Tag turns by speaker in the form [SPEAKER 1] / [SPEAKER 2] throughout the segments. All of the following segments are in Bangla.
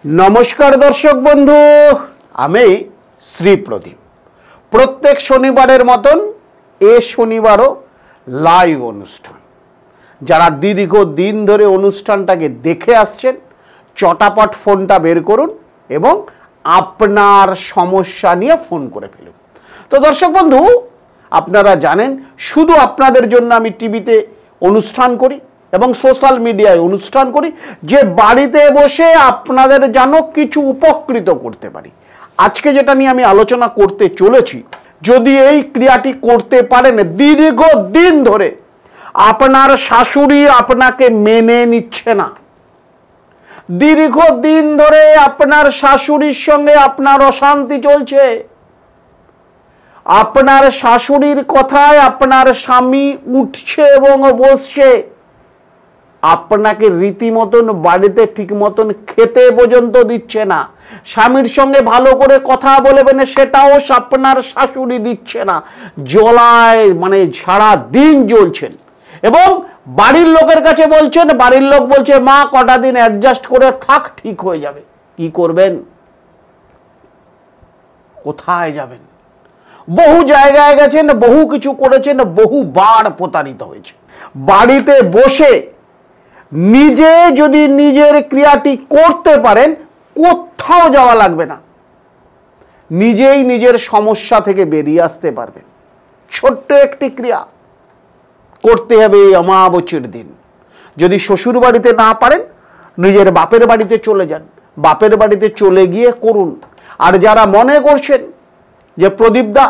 [SPEAKER 1] नमस्कार दर्शक बंधु आमी श्री प्रदीप प्रत्येक शनिवारेर मतन ए शनिवारो लाइव अनुष्ठान যারা দীর্ঘ দিন ধরে অনুষ্ঠানটাকে দেখে আসছেন চটাপট ফোনটা বের করুন এবং আপনার সমস্যা নিয়ে ফোন করে ফেলুন। তো দর্শক বন্ধু আপনারা জানেন শুধু আপনাদের জন্য আমি টিভিতে অনুষ্ঠান করি এবং সোশ্যাল মিডিয়ায় অনুষ্ঠান করি যে বাড়িতে বসে আপনাদের যেন কিছু উপকৃত করতে পারি। আজকে যেটা নিয়ে আমি আলোচনা করতে চলেছি, যদি এই ক্রিয়াটি করতে পারেন দীর্ঘ দিন ধরে আপনার শাশুড়ি আপনাকে মেনে নিচ্ছে না, দীর্ঘ দিন ধরে আপনার শাশুড়ির সঙ্গে আপনার অশান্তি চলছে, আপনার শাশুড়ির কথায় আপনার স্বামী উঠছে এবং বসছে, আপনাকে রীতিমতন বাড়িতে ঠিক মতন খেতে পর্যন্ত দিচ্ছে না, স্বামীর সঙ্গে ভালো করে কথা বলবেন সেটাও আপনার শাশুড়ি দিচ্ছে না, জ্বলায় মানে সারা দিন জ্বলছেন এবং বাড়ির লোকের কাছে বলছেন, বাড়ির লোক বলছে মা কটা দিন অ্যাডজাস্ট করে থাক ঠিক হয়ে যাবে। কি করবেন? কোথায় যাবেন? বহু জায়গায় গেছেন, বহু কিছু করেছেন, বহুবার প্রতারিত হয়েছে। বাড়িতে বসে নিজে যদি নিজের ক্রিয়াটি করতে পারেন কোথাও যাওয়া লাগবে না, নিজেই নিজের সমস্যা থেকে বেরিয়ে আসতে পারবেন। ছোট্ট একটি ক্রিয়া করতে হবে এই অমাবস্যার দিন। যদি শ্বশুর বাড়িতে না পারেন নিজের বাপের বাড়িতে চলে যান, বাপের বাড়িতে চলে গিয়ে করুন। আর যারা মনে করছেন যে প্রদীপদা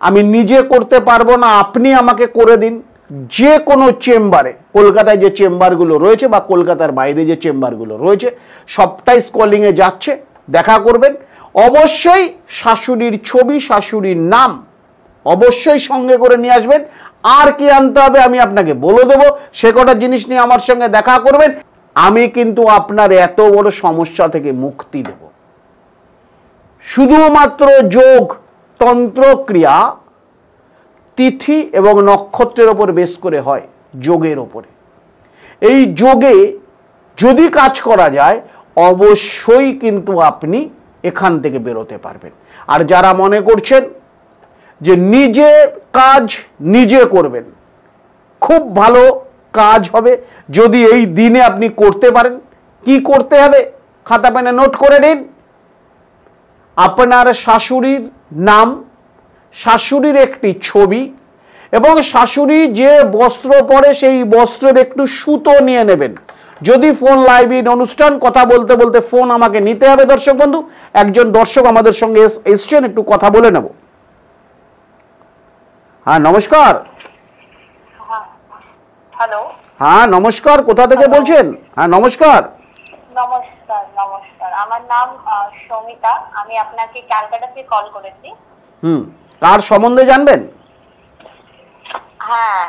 [SPEAKER 1] আমি নিজে করতে পারবো না আপনি আমাকে করে দিন, যে কোনো চেম্বারে, কলকাতায় যে চেম্বারগুলো রয়েছে বা কলকাতার বাইরে যে চেম্বারগুলো রয়েছে সবটাই স্কলিংয়ে যাচ্ছে, দেখা করবেন। অবশ্যই শাশুড়ির ছবি, শাশুড়ির নাম অবশ্যই সঙ্গে করে নিয়ে আসবেন। আর কি আনতে হবে আমি আপনাকে বলে দেবো, সে কটা জিনিস নিয়ে আমার সঙ্গে দেখা করবেন। আমি কিন্তু আপনার এত বড় সমস্যা থেকে মুক্তি দেব। শুধুমাত্র যোগ তন্ত্র ক্রিয়া তিথি এবং নক্ষত্রের ওপর বেশ করে হয়, যোগের ওপরে। এই যোগে যদি কাজ করা যায় অবশ্যই কিন্তু আপনি এখান থেকে বেরোতে পারবেন। আর যারা মনে করছেন যে নিজে কাজ নিজে করবেন, খুব ভালো কাজ হবে যদি এই দিনে আপনি করতে পারেন। কি করতে হবে খাতা পেনে নোট করে নিন। আপনার শাশুড়ির নাম, শাশুড়ির একটি ছবি এবং শাশুড়ি যে বস্ত্র পরে সেই বস্ত্রের একটু সুতো নিয়ে নেবেন। যদি ফোন লাইভ ইন অনুষ্ঠান, কথা বলতে বলতে ফোন আমাকে নিতে হবে দর্শক বন্ধু। একজন দর্শক আমাদের সঙ্গে এসছেন, একটু কথা বলে নেব। হ্যাঁ নমস্কার।
[SPEAKER 2] হ্যালো।
[SPEAKER 1] হ্যাঁ নমস্কার, কোথা থেকে বলছেন? হ্যাঁ নমস্কার।
[SPEAKER 2] নমস্কার। নমস্কার, আমার নাম সমিতা, আমি আপনাকে ক্যালকাটা থেকে কল করেছি।
[SPEAKER 1] কার সম্বন্ধে জানবেন?
[SPEAKER 2] হ্যাঁ,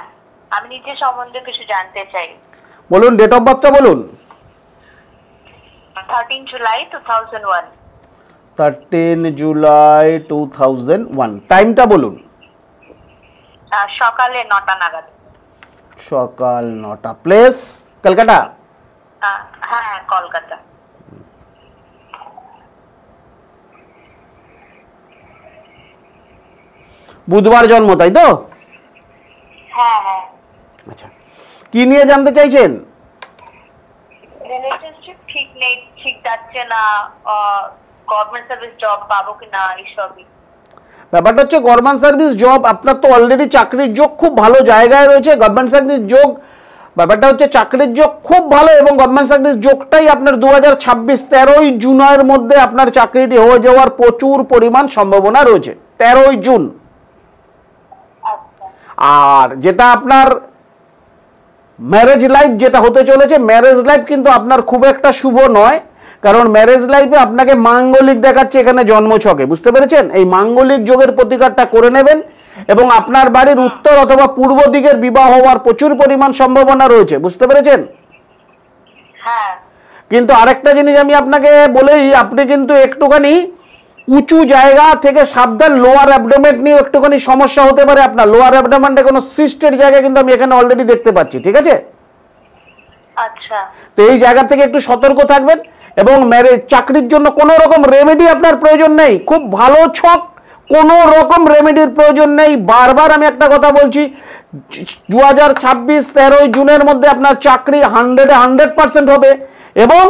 [SPEAKER 2] আমি নিজের সম্বন্ধে কিছু জানতে চাই।
[SPEAKER 1] বলুন, ডেট অফ বার্থটা বলুন।
[SPEAKER 2] 13 জুলাই 2001।
[SPEAKER 1] 13 জুলাই 2001। টাইমটা বলুন।
[SPEAKER 2] সকালে 9টা নাগাদ।
[SPEAKER 1] সকাল 9টা। প্লেস কলকাতা?
[SPEAKER 2] হ্যাঁ কলকাতা।
[SPEAKER 1] বুধবার জন্ম, তাই তো?
[SPEAKER 2] হ্যাঁ হ্যাঁ।
[SPEAKER 1] আচ্ছা, কি নিয়ে জানতে চাইছেন?
[SPEAKER 2] রিলেশনশিপ ঠিক নেই, ঠিক যাচ্ছে না, গভর্নমেন্ট সার্ভিস জব পাবো কিনা এইসবই।
[SPEAKER 1] ব্যাপারটা হচ্ছে গভর্নমেন্ট সার্ভিস জব আপনার তো অলরেডি চাকরির যোগ খুব ভালো জায়গায় রয়েছে। গভর্নমেন্ট সার্ভিস যোগ, ব্যাপারটা হচ্ছে চাকরির যোগ খুব ভালো এবং গভর্নমেন্ট সার্ভিস যোগটাই আপনার 2026 13ই জুনের মধ্যে আপনার চাকরিটি হয়ে যাওয়ার প্রচুর পরিমাণ সম্ভাবনা রয়েছে। 13ই জুন। আর যেটা আপনার ম্যারেজ লাইফ যেটা হতে চলেছে, ম্যারেজ লাইফ কিন্তু আপনার খুব একটা শুভ নয়, কারণ ম্যারেজ লাইফে আপনাকে মাঙ্গলিক দেখাচ্ছে এখানে জন্মছকে, বুঝতে পেরেছেন? এই মাঙ্গলিক যোগের প্রতিকারটা করে নেবেন এবং আপনার বাড়ির উত্তর অথবা পূর্ব দিকের বিবাহ হওয়ার প্রচুর পরিমাণ সম্ভাবনা রয়েছে, বুঝতে পেরেছেন?
[SPEAKER 2] হ্যাঁ।
[SPEAKER 1] কিন্তু আরেকটা জিনিস আমি আপনাকে বলেই, আপনি কিন্তু একটুখানি উঁচু জায়গা থেকে সাবধান। লোয়ার অ্যাবডোমেন নিয়ে একটুখানি সমস্যা হতে পারে আপনার। লোয়ার অ্যাবডোমেনটা কোনো সিস্টের জায়গা কিন্তু আমি এখানে অলরেডি দেখতে পাচ্ছি, ঠিক আছে?
[SPEAKER 2] আচ্ছা।
[SPEAKER 1] তো এই জায়গা থেকে একটু সতর্ক থাকবেন এবং ম্যারেজ চাকরির জন্য কোনো রকম রেমেডি আপনার প্রয়োজন নেই, খুব ভালো ছক, কোনো রকম রেমেডির প্রয়োজন নেই। বারবার আমি একটা কথা বলছি, 2026 13 জুনের মধ্যে আপনার চাকরি 100% হবে। এবং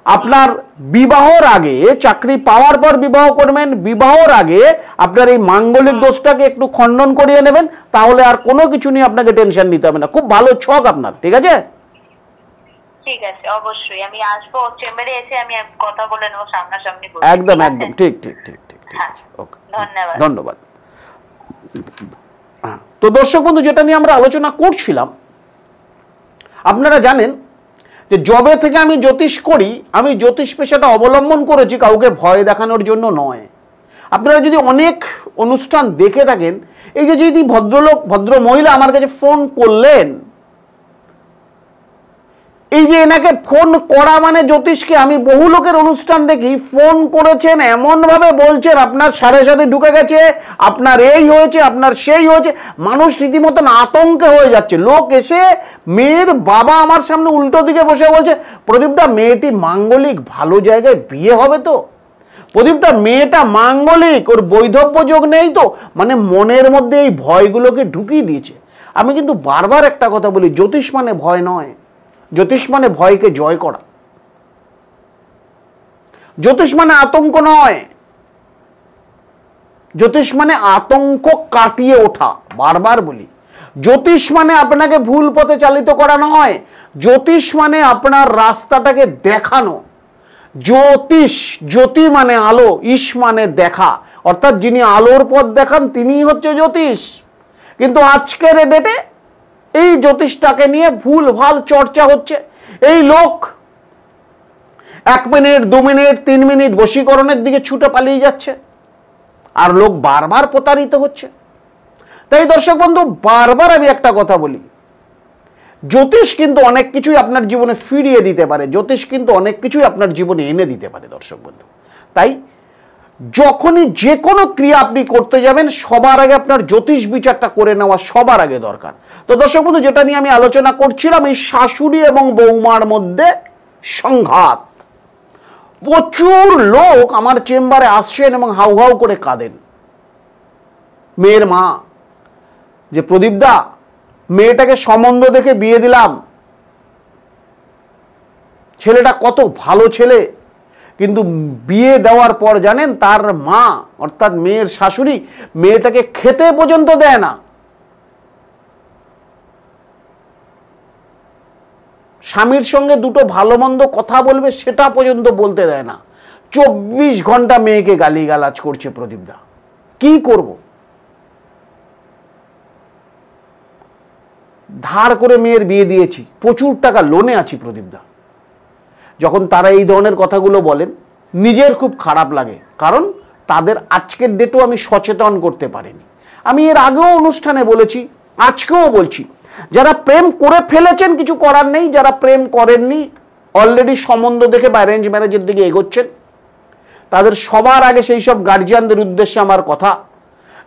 [SPEAKER 1] আপনার বিবাহর আগে, চাকরি পাওয়ার পর বিবাহ করবেন, বিবাহর আগে আপনার এই মাঙ্গলিক দোষটাকে একটু খণ্ডন করিয়ে নেবেন, তাহলে আর কোনো কিছু নিয়ে আপনাকে টেনশন নিতে হবে না। খুব ভালো ছক আপনার, ঠিক আছে?
[SPEAKER 2] ঠিক আছে, অবশ্যই আমি আসবো, চেম্বারে এসে আমি কথা বলে নেবো সামনাসামনি।
[SPEAKER 1] একদম একদম ঠিক ঠিক ঠিক ঠিক ঠিক আছে, ওকে,
[SPEAKER 2] ধন্যবাদ
[SPEAKER 1] ধন্যবাদ। তো দর্শক বন্ধু, যেটা নিয়ে আমরা আলোচনা করছিলাম, আপনারা জানেন যে যবে থেকে আমি জ্যোতিষ করি, আমি জ্যোতিষ পেশাটা অবলম্বন করেছি কাউকে ভয় দেখানোর জন্য নয়। আপনারা যদি অনেক অনুষ্ঠান দেখে থাকেন, এই যে যদি ভদ্রলোক ভদ্র মহিলা আমার কাছে ফোন করলেন, এই যে এনাকে ফোন করা মানে জ্যোতিষকে, আমি বহু লোকের অনুষ্ঠান দেখি ফোন করেছেন, এমন ভাবে বলছেন আপনার সাড়ে সাথে ঢুকে গেছে, আপনার এই হয়েছে, আপনার সেই হয়েছে, মানুষ রীতিমতন আতঙ্কে হয়ে যাচ্ছে। লোক এসে, মেয়ের বাবা আমার সামনে উল্টো দিকে বসে বলছে, প্রদীপদা মেয়েটি মাঙ্গলিক, ভালো জায়গায় বিয়ে হবে তো? প্রদীপদা মেয়েটা মাঙ্গলিক, ওর বৈধব্য যোগ নেই তো? মানে মনের মধ্যে এই ভয়গুলোকে ঢুকিয়ে দিয়েছে। আমি কিন্তু বারবার একটা কথা বলি, জ্যোতিষ মানে ভয় নয়, জ্যোতিষ মানে ভয়কে জয় করা, জ্যোতিষ মানে আতঙ্ক নয়, জ্যোতিষ মানে আতঙ্ক কাটিয়ে ওঠা। বারবার বলি, জ্যোতিষ মানে আপনাকে ভুল পথে চালিত করা নয়, জ্যোতিষ মানে আপনার রাস্তাটাকে দেখানো। জ্যোতিষ, জ্যোতি মানে আলো, ঈশ মানে দেখা, অর্থাৎ যিনি আলোর পথ দেখান তিনিই হচ্ছে জ্যোতিষ। কিন্তু আজকের ডেটে এই জ্যোতিষটাকে নিয়ে ভুল ভাল চর্চা হচ্ছে। এই লোক 1 মিনিট 2 মিনিট 3 মিনিট বশীকরণের দিকে ছুটে পালিয়ে যাচ্ছে, আর লোক বারবার প্রতারিত হচ্ছে। তাই দর্শক বন্ধু, বারবার আমি একটা কথা বলি, জ্যোতিষ কিন্তু অনেক কিছুই আপনার জীবনে ফিরিয়ে দিতে পারে, জ্যোতিষ কিন্তু অনেক কিছুই আপনার জীবনে এনে দিতে পারে দর্শক বন্ধু। তাই যখনই যে কোনো ক্রিয়া আপনি করতে যাবেন, সবার আগে আপনার জ্যোতিষ বিচারটা করে নেওয়া সবার আগে দরকার। তো দর্শক বন্ধু, যেটা নিয়ে আমি আলোচনা করছিলাম, এই শাশুড়ি এবং বৌমার মধ্যে সংঘাত। প্রচুর লোক আমার চেম্বারে আসছেন এবং হাউ হাউ করে কাঁদেন। মেয়ের মা, যে প্রদীপদা মেয়েটাকে সম্বন্ধ দেখে বিয়ে দিলাম, ছেলেটা কত ভালো ছেলে, কিন্তু বিয়ে দেওয়ার পর জানেন তার মা অর্থাৎ মেয়ের শাশুড়ি মেয়েটাকে খেতে পর্যন্ত দেয় না। স্বামীর সঙ্গে দুটো ভালো মন্দ কথা বলবে সেটা পর্যন্ত বলতে দেয় না। 24 ঘন্টা মেয়েকে গালিগালাজ করছে। প্রদীপদা কি করব? ধার করে মেয়ের বিয়ে দিয়েছি, প্রচুর টাকা লোনে আছি প্রদীপদা। যখন তারা এই ধরনের কথাগুলো বলেন, নিজের খুব খারাপ লাগে, কারণ তাদের আজকের ডেটেও আমি সচেতন করতে পারিনি। আমি এর আগেও অনুষ্ঠানে বলেছি, আজকেও বলছি, যারা প্রেম করে ফেলেছেন কিছু করার নেই, যারা প্রেম করেননি, অলরেডি সম্বন্ধ দেখে বা অ্যারেঞ্জ ম্যারেজের দিকে এগোচ্ছেন, তাদের সবার আগে সেই সব গার্জিয়ানদের উদ্দেশ্যে আমার কথা,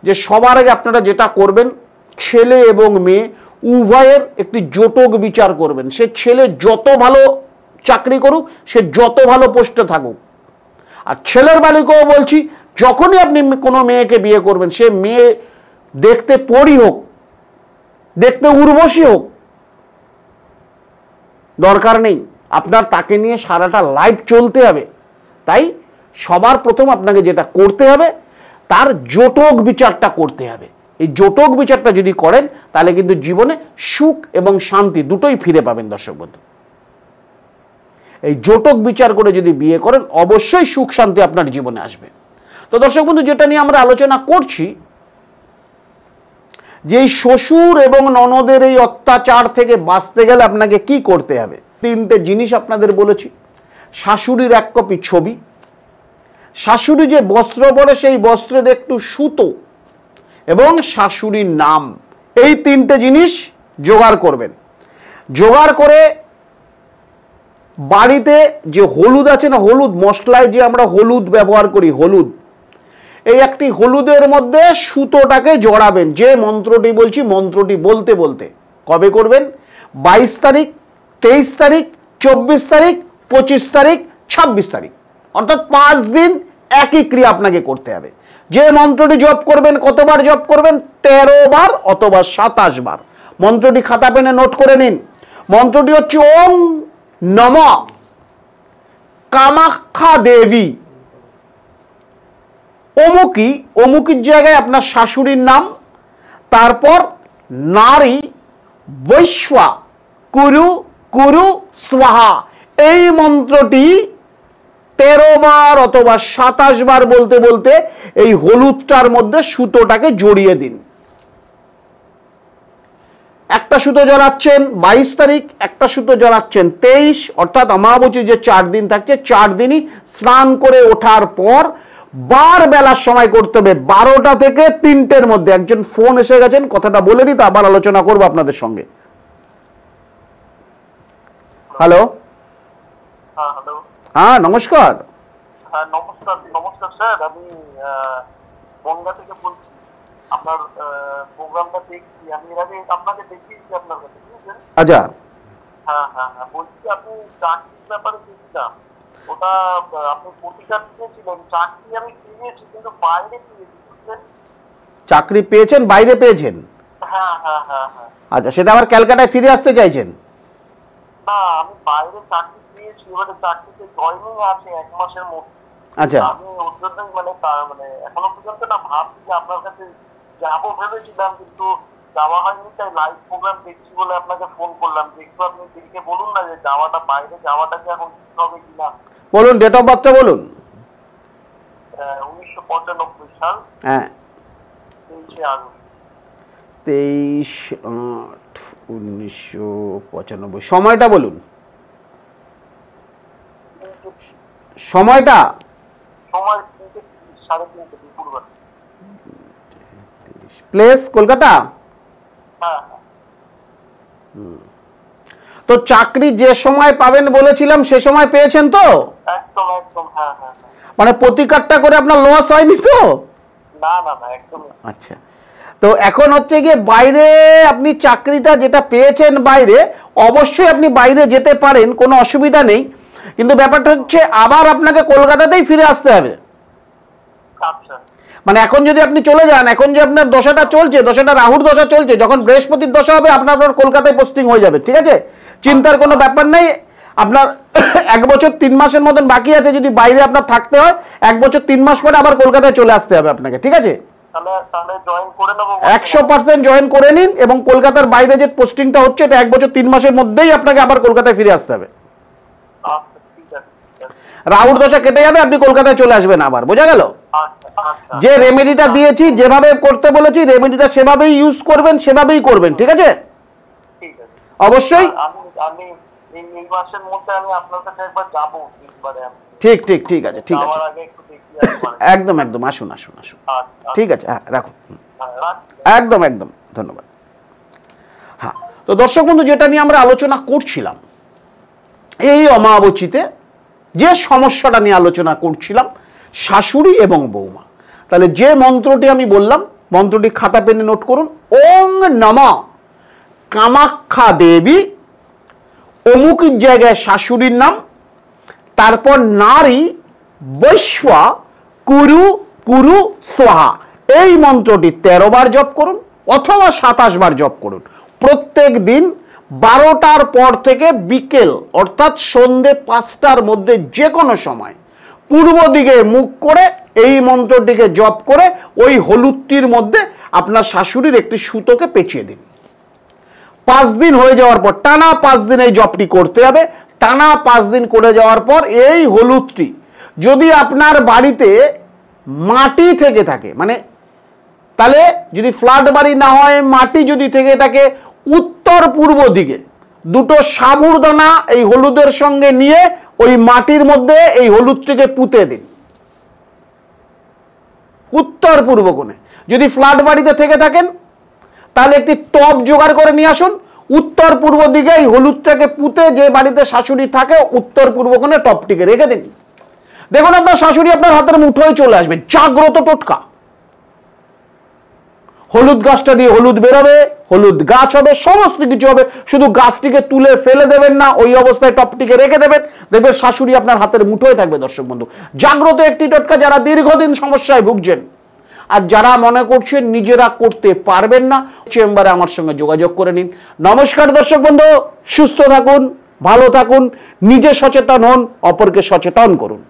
[SPEAKER 1] যে সবার আগে আপনারা যেটা করবেন, ছেলে এবং মেয়ে উভয়ের একটি জোটক বিচার করবেন। সে ছেলে যত ভালো চাকরি করুক, সে যত ভালো পোস্টে থাকুক, আর ছেলের বালিকেও বলছি, যখনই আপনি কোনো মেয়েকে বিয়ে করবেন, সে মেয়ে দেখতে পরী হোক, দেখতে উর্বশী হোক, দরকার নেই, আপনার তাকে নিয়ে সারাটা লাইফ চলতে হবে। তাই সবার প্রথম আপনাকে যেটা করতে হবে, তার জোটক বিচারটা করতে হবে। এই জোটক বিচারটা যদি করেন, তাহলে কিন্তু জীবনে সুখ এবং শান্তি দুটোই ফিরে পাবেন দর্শক বন্ধু। এই জোটক বিচার করে যদি বিয়ে করেন, অবশ্যই সুখ শান্তি আপনার জীবনে আসবে। তো দর্শক বন্ধু, যেটা নিয়ে আমরা আলোচনা করছি, যে এই শ্বশুর এবং ননদের এই অত্যাচার থেকে বাঁচতে গেলে আপনাকে কি করতে হবে, 3টে জিনিস আপনাদের বলেছি। শাশুড়ির 1 কপি ছবি, শাশুড়ি যে বস্ত্র পরে সেই বস্ত্রের একটু সুতো, এবং শাশুড়ির নাম, এই 3টে জিনিস জোগাড় করবেন। জোগাড় করে বাড়িতে যে হলুদ আছে না, হলুদ মশলায় যে আমরা হলুদ ব্যবহার করি, হলুদ, এই একটি হলুদের মধ্যে সুতোটাকে জড়াবেন। যে মন্ত্রটি বলছি, মন্ত্রটি বলতে বলতে কবে করবেন? 22 তারিখ, 23 তারিখ, 24 তারিখ, 25 তারিখ, 26 তারিখ, অর্থাৎ 5 দিন একই ক্রিয়া আপনাকে করতে হবে। যে মন্ত্রটি জপ করবেন, কতবার জপ করবেন? 13 বার অথবা 27 বার। মন্ত্রটি খাতা পেনে নোট করে নিন। মন্ত্রটি হচ্ছে ওম নমঃ কামাখ্যা দেবী। অমুকি, অমুকির জায়গায় আপনার শাশুড়ির নাম, তারপর নারী বৈশ্বা কুরু কুরু স্বাহা। এই মন্ত্রটি 13 বার অথবা 27 বার বলতে বলতে এই হলুদটার মধ্যে সুতোটাকে জড়িয়ে দিন। একটা সুতো জড়াচ্ছেন 22 তারিখ, একটা সুতো জড়াচ্ছেন 23, অর্থাৎ অমাবস্যা যে 4 দিন থাকছে 4 দিনই স্নান করে ওঠার পর বার বেলার সময় করতে হবে, 12টা থেকে 3টের মধ্যে। একজন ফোন এসে গেছেন, কথাটা বলে দিই, তো আবার আলোচনা করবো আপনাদের সঙ্গে। হ্যালো, হ্যাঁ নমস্কার।
[SPEAKER 3] নমস্কার। নমস্কার স্যার, আমি বনগা থেকে বলছি। আপনার প্রোগ্রামটা দেখছি, আমি এর আগে আপনাকে দেখিয়েছি আপনার কাছে, বুঝলেন?
[SPEAKER 1] আচ্ছা,
[SPEAKER 3] হ্যাঁ হ্যাঁ হ্যাঁ, বলছি আপনি চাকরির ব্যাপারে দেখছিলাম, ওটা আপনি প্রতিকার দিয়েছিলেন। চাকরি আমি পেয়েছি, কিন্তু বাইরে পেয়েছি, বুঝলেন?
[SPEAKER 1] চাকরি পেয়েছেন, বাইরে পেয়েছেন?
[SPEAKER 3] হ্যাঁ হ্যাঁ হ্যাঁ হ্যাঁ।
[SPEAKER 1] আচ্ছা, সেটা আবার ক্যালকাটায় ফিরে আসতে চাইছেন?
[SPEAKER 3] না, আমি বাইরে চাকরি পেয়েছি, এবারে চাকরিতে জয়েনিং আছে 1 মাসের মধ্যে।
[SPEAKER 1] আচ্ছা,
[SPEAKER 3] আমি ওর জন্যই মানে এখনো পর্যন্ত না ভাবছি যে আপনার কাছে যাবো ভেবেছিলাম, কিন্তু যাওয়া হয়নি, তাই লাইভ প্রোগ্রাম দেখছি বলে আপনাকে ফোন করলাম। যে একটু আপনি দিদিকে বলুন না যে যাওয়াটা, বাইরে যাওয়াটা কি এখন ঠিক হবে কিনা।
[SPEAKER 1] বলুন, ডেট অফ বার্থটা বলুন।
[SPEAKER 3] 1995 সাল,
[SPEAKER 1] হ্যাঁ,
[SPEAKER 3] 23 আগস্ট।
[SPEAKER 1] 23/8/1995। সময়টা বলুন, সময়টা।
[SPEAKER 3] সময় 3:30, 3:30 দুপুরবেলা।
[SPEAKER 1] প্লেস কলকাতা।
[SPEAKER 3] হ্যাঁ হ্যাঁ।
[SPEAKER 1] তো চাকরি যে সময় পাবেন বলেছিলাম সে সময় পেয়েছেন তো?
[SPEAKER 3] একদম একদম, হ্যাঁ হ্যাঁ হ্যাঁ।
[SPEAKER 1] মানে প্রতিকারটা করে আপনার লস হয়নি তো?
[SPEAKER 3] না না না, একদম।
[SPEAKER 1] আচ্ছা, তো এখন হচ্ছে গিয়ে বাইরে আপনি চাকরিটা যেটা পেয়েছেন বাইরে, অবশ্যই আপনি বাইরে যেতে পারেন, কোনো অসুবিধা নেই, কিন্তু ব্যাপারটা হচ্ছে আবার আপনাকে কলকাতাতেই ফিরে আসতে হবে।
[SPEAKER 3] আচ্ছা।
[SPEAKER 1] মানে এখন যদি আপনি চলে যান, এখন যে আপনার দশাটা চলছে, দশাটা রাহুর দশা চলছে, যখন বৃহস্পতির দশা হবে আপনার কলকাতায় পোস্টিং হয়ে যাবে, ঠিক আছে? চিন্তার কোনো ব্যাপার নেই। আপনার 1 বছর 3 মাসের মতন বাকি আছে, যদি বাইরে আপনার থাকতে হয় 1 বছর 3 মাস পরে আবার কলকাতায় চলে আসতে হবে আপনাকে, ঠিক আছে?
[SPEAKER 3] তাহলে জয়েন করে নেবো।
[SPEAKER 1] 100% জয়েন করে নিন, এবং কলকাতার বাইরে যে পোস্টিংটা হচ্ছে এটা 1 বছর 3 মাসের মধ্যেই আপনাকে আবার কলকাতায় ফিরে আসতে হবে।
[SPEAKER 3] আচ্ছা, ঠিক আছে।
[SPEAKER 1] রাহুর দশা কেটে যাবে, আপনি কলকাতায় চলে আসবেন আবার, বোঝা গেল?
[SPEAKER 3] আচ্ছা আচ্ছা।
[SPEAKER 1] যে রেমেডিটা দিয়েছি, যেভাবে করতে বলেছি, রেমেডিটা সেভাবেই ইউজ করবেন, সেভাবেই করবেন, ঠিক আছে?
[SPEAKER 3] ঠিক আছে,
[SPEAKER 1] অবশ্যই।
[SPEAKER 3] আমি আমি এই মাসের মধ্যে আমি আপনার কাছে একবার যাবো, একবারে।
[SPEAKER 1] ঠিক ঠিক ঠিক আছে, ঠিক আছে,
[SPEAKER 3] আমার আগে একটু দেখি আসবেন।
[SPEAKER 1] একদম একদম, আসুন আসুন আসুন।
[SPEAKER 3] আচ্ছা,
[SPEAKER 1] ঠিক আছে, হ্যাঁ রাখুন।
[SPEAKER 3] রাখছি।
[SPEAKER 1] একদম একদম, ধন্যবাদ। হ্যাঁ, তো দর্শক বন্ধু, যেটা নিয়ে আমরা আলোচনা করছিলাম, এই অমাবস্যাতে যে সমস্যাটা নিয়ে আলোচনা করছিলাম, শাশুড়ি এবং বৌমা। তাহলে যে মন্ত্রটি আমি বললাম, মন্ত্রটি খাতা পেনে নোট করুন। ওং নমঃ কামাখ্যা দেবী। অমুকের জায়গায় শাশুড়ির নাম, তারপর নারী বৈশ্বা কুরু কুরু স্বাহা। এই মন্ত্রটি 13 বার জপ করুন অথবা 27 বার জপ করুন। প্রত্যেক দিন 12টার পর থেকে বিকেল অর্থাৎ সন্ধে 5টার মধ্যে যে কোনো সময় পূর্ব দিকে মুখ করে এই মন্ত্রটিকে জপ করে ওই হলুদটির মধ্যে আপনার শাশুড়ির একটি সুতোকে পেঁচিয়ে দিন। 5 দিন হয়ে যাওয়ার পর, টানা 5 দিন এই জপটি করতে হবে। টানা 5 দিন করে যাওয়ার পর এই হলুদটি যদি আপনার বাড়িতে মাটি থেকে থাকে, মানে তাহলে যদি ফ্ল্যাট বাড়ি না হয়, মাটি যদি থেকে থাকে, উত্তর পূর্ব দিকে 2টো সাবুদানা এই হলুদের সঙ্গে নিয়ে ওই মাটির মধ্যে এই হলুদটিকে পুঁতে দিন উত্তর পূর্ব কোণে। যদি ফ্ল্যাট বাড়িতে থেকে থাকেন তাহলে একটি টব জোগাড় করে নিয়ে আসুন, উত্তর পূর্ব দিকে এই হলুদটাকে পুঁতে, যে বাড়িতে শাশুড়ি থাকে উত্তর পূর্ব কোণে টবটিকে রেখে দিন। দেখুন আপনার শাশুড়ি আপনার হাতের মুঠোয় চলে আসবে, জাগ্রত টোটকা। হলুদ গাছটা দিয়ে হলুদ বেরোবে, হলুদ গাছ হবে, সমস্ত কিছু হবে। শুধু গাছটিকে তুলে ফেলে দেবেন না, ওই অবস্থায় টপটিকে রেখে দেবেন, দেখবেন শাশুড়ি আপনার হাতের মুঠোয় থাকবে। দর্শক বন্ধু, জাগ্রত একটি টোটকা যারা দীর্ঘদিন সমস্যায় ভুগছেন আর যারা মনে করছেন নিজেরা করতে পারবেন না, চেম্বারে আমার সঙ্গে যোগাযোগ করে নিন। নমস্কার দর্শক বন্ধু, সুস্থ থাকুন, ভালো থাকুন, নিজে সচেতন হন, অপরকে সচেতন করুন।